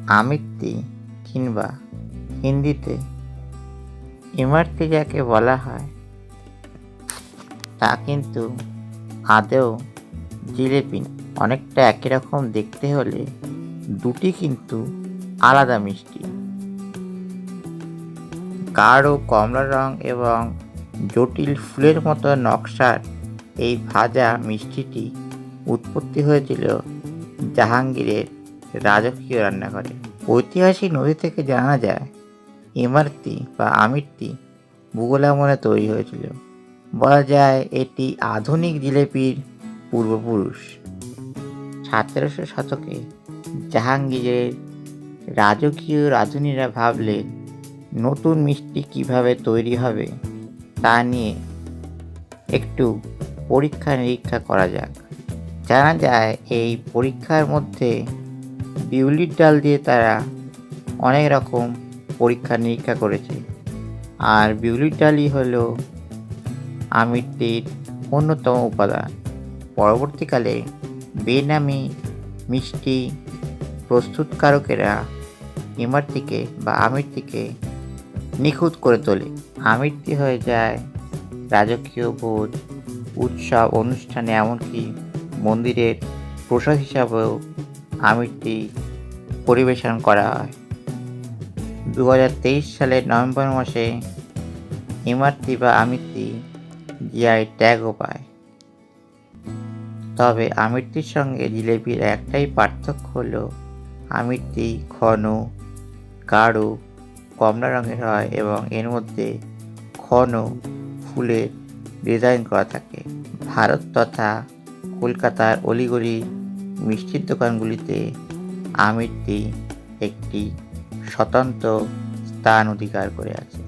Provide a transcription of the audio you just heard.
আমিত্তি কিংবা হিন্দিতে ইমারতি যাকে বলা হয় তা কিন্তু আদৌ জিলেপি না। অনেকটা একই রকম দেখতে হলে দুটি কিন্তু আলাদা মিষ্টি। গাঢ় কমলা রং এবং জটিল ফুলের মতো নকশার এই ভাজা মিষ্টিটি উৎপত্তি হয়েছিল জাহাঙ্গীরের রাজকীয় রান্নাঘরে। ঐতিহাসিক নথি থেকে জানা যায় ইমারতি বা আমিত্তি মুঘল আমলে তৈরি হয়েছিল। বলা যায় এটি আধুনিক জিলেপির পূর্বপুরুষ। ১৭০০ শতকে জাহাঙ্গীরের রাজকীয় রাঁধুনিরা ভাবলেন নতুন মিষ্টি কিভাবে তৈরি হবে তা নিয়ে একটু পরীক্ষা নিরীক্ষা করা যাক। জানা যায় এই পরীক্ষার মধ্যে বিউলির ডাল দিয়ে তারা অনেক রকম পরীক্ষা নিরীক্ষা করেছে। আর বিউলির ডালই হলো আমিত্তির অন্যতম উপাদান। পরবর্তীকালে বেনামি মিষ্টি প্রস্তুতকারকেরা ইমারতিকে বা আমিত্তিকে নিখুঁত করে তোলে। আমিত্তি হয়ে যায় রাজকীয় ভোজ, উৎসব, অনুষ্ঠানে, এমনকি মন্দিরের প্রসাদ হিসাবেও আমিত্তি পরিবেশন করা হয়। ২০২৩ সালের নভেম্বর মাসে ইমারতি বা আমিত্তি জিআই ট্যাগও পায়। তবে আমিত্তির সঙ্গে জিলেপির একটাই পার্থক্য হলো আমিত্তি ঘন, গাঢ় কমলা রঙের হয় এবং এর মধ্যে ঘন ফুলের ডিজাইন করা থাকে। ভারত তথা কলকাতার অলিগলি মিষ্টির দোকানগুলিতে আমিত্তি একটি স্বতন্ত্র স্থান অধিকার করে আছে।